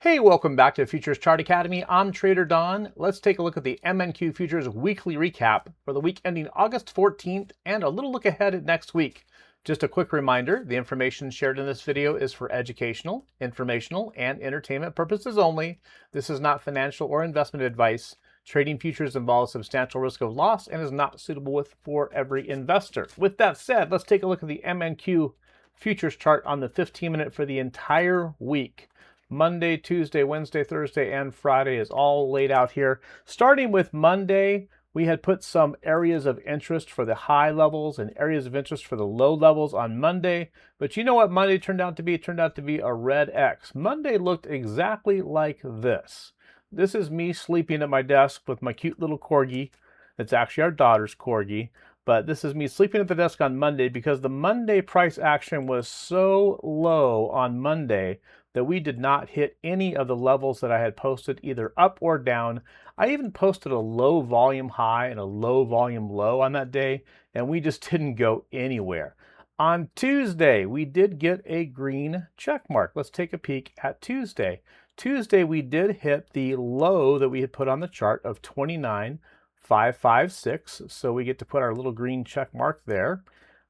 Hey, welcome back to Futures Chart Academy. I'm Trader Don. Let's take a look at the MNQ Futures weekly recap for the week ending August 14th and a little look ahead at next week. Just a quick reminder, the information shared in this video is for educational, informational, and entertainment purposes only. This is not financial or investment advice. Trading futures involves substantial risk of loss and is not suitable for every investor. With that said, let's take a look at the MNQ Futures chart on the 15-minute for the entire week. Monday, Tuesday, Wednesday, Thursday, and Friday is all laid out here. Starting with Monday, we had put some areas of interest for the high levels and areas of interest for the low levels on Monday. But you know what Monday turned out to be? It turned out to be a red X. Monday looked exactly like this. This is me sleeping at my desk with my cute little corgi. It's actually our daughter's corgi. But this is me sleeping at the desk on Monday because the Monday price action was so low on Monday that we did not hit any of the levels that I had posted either up or down. I even posted a low volume high and a low volume low on that day, and we just didn't go anywhere. On Tuesday, we did get a green check mark. Let's take a peek at Tuesday. Tuesday, we did hit the low that we had put on the chart of 29,556. So we get to put our little green check mark there.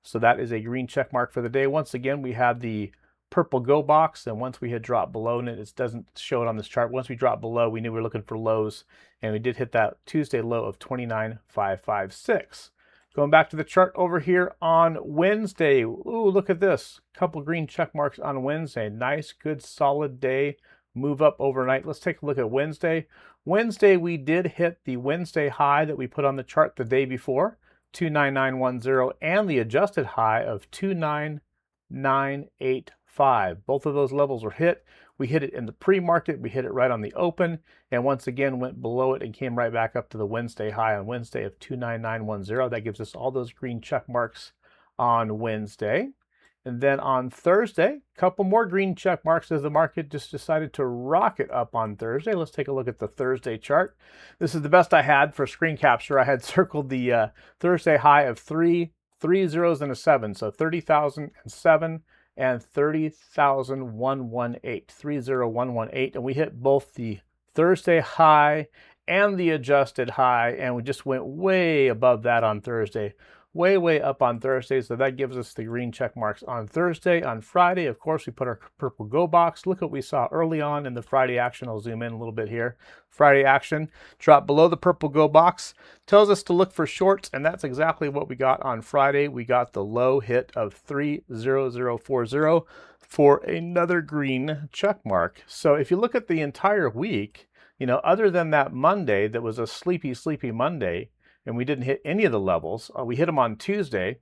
So that is a green check mark for the day. Once again, we had the purple go box, and once we had dropped below, and it doesn't show it on this chart, once we dropped below, we knew we were looking for lows, and we did hit that Tuesday low of 29,556. Going back to the chart over here on Wednesday, ooh, look at this, couple green check marks on Wednesday. Nice, good, solid day, move up overnight. Let's take a look at Wednesday. Wednesday, we did hit the Wednesday high that we put on the chart the day before, 29910, and the adjusted high of 29985. Both of those levels were hit. We hit it in the pre-market, we hit it right on the open, and once again went below it and came right back up to the Wednesday high on Wednesday of 29910. That gives us all those green check marks on Wednesday. And then on Thursday, a couple more green check marks as the market just decided to rocket up on Thursday. Let's take a look at the Thursday chart. This is the best I had for screen capture. I had circled the Thursday high of three zeros and a 7, so 30,007 and 30,118, 30118, and we hit both the Thursday high and the adjusted high, and we just went way above that on Thursday, way up on Thursday. So that gives us the green check marks on Thursday. On Friday, of course, we put our purple go box. Look what we saw early on in the Friday action. I'll zoom in a little bit here. Friday action dropped below the purple go box, tells us to look for shorts, and that's exactly what we got on Friday. We got the low hit of 30040 for another green check mark. So if you look at the entire week, you know, other than that Monday that was a sleepy Monday, and we didn't hit any of the levels. We hit them on Tuesday,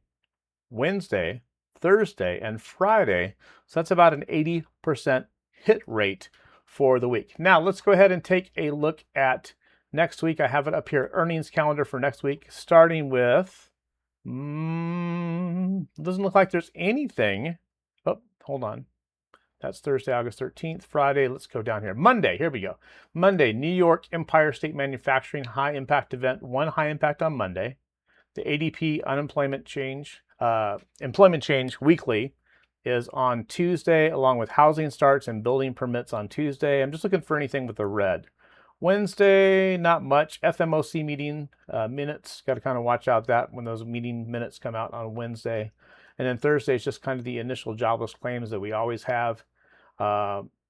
Wednesday, Thursday, and Friday. So that's about an 80% hit rate for the week. Now let's go ahead and take a look at next week. I have it up here, earnings calendar for next week, starting with, doesn't look like there's anything. Oh, hold on. That's Thursday, August 13th. Friday, let's go down here. Monday, here we go. Monday, New York Empire State Manufacturing high impact event, one high impact on Monday. The ADP employment change weekly is on Tuesday, along with housing starts and building permits on Tuesday. I'm just looking for anything with a red. Wednesday, not much. FMOC meeting minutes, got to kind of watch out that when those meeting minutes come out on Wednesday. And then Thursday is just kind of the initial jobless claims that we always have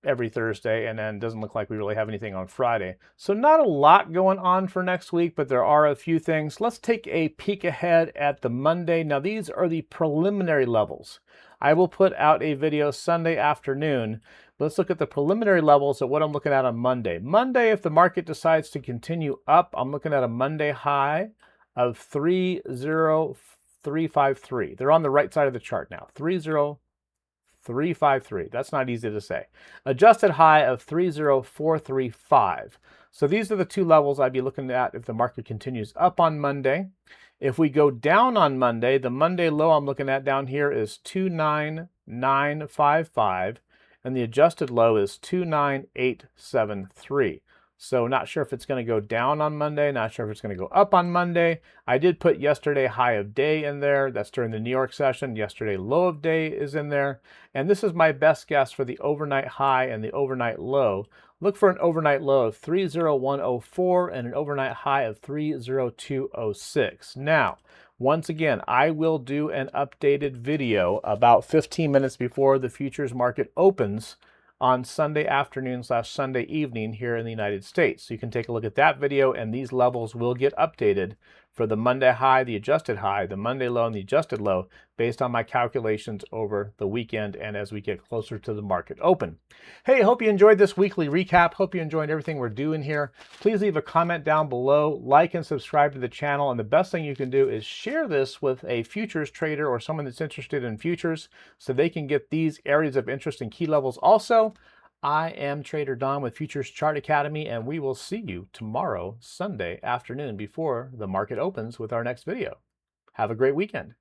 every Thursday, and then doesn't look like we really have anything on Friday. So not a lot going on for next week, but there are a few things. Let's take a peek ahead at the Monday. Now these are the preliminary levels. I will put out a video Sunday afternoon. Let's look at the preliminary levels of what I'm looking at on Monday. Monday, if the market decides to continue up, I'm looking at a Monday high of 30353. They're on the right side of the chart now. 30353. That's not easy to say. Adjusted high of 30435. So these are the two levels I'd be looking at if the market continues up on Monday. If we go down on Monday, the Monday low I'm looking at down here is 29955, and the adjusted low is 29873. So not sure if it's going to go down on Monday, not sure if it's going to go up on Monday. I did put yesterday high of day in there. That's during the New York session. Yesterday low of day is in there. And this is my best guess for the overnight high and the overnight low. Look for an overnight low of 301.04 and an overnight high of 302.06. Now, once again, I will do an updated video about 15 minutes before the futures market opens on Sunday afternoon / Sunday evening here in the United States. So you can take a look at that video, and these levels will get updated for the Monday high, the adjusted high, the Monday low, and the adjusted low based on my calculations over the weekend and as we get closer to the market open. Hey, hope you enjoyed this weekly recap. Hope you enjoyed everything we're doing here. Please leave a comment down below, like and subscribe to the channel, and the best thing you can do is share this with a futures trader or someone that's interested in futures so they can get these areas of interest and key levels also. I am Trader Don with Futures Chart Academy, and we will see you tomorrow, Sunday afternoon, before the market opens with our next video. Have a great weekend.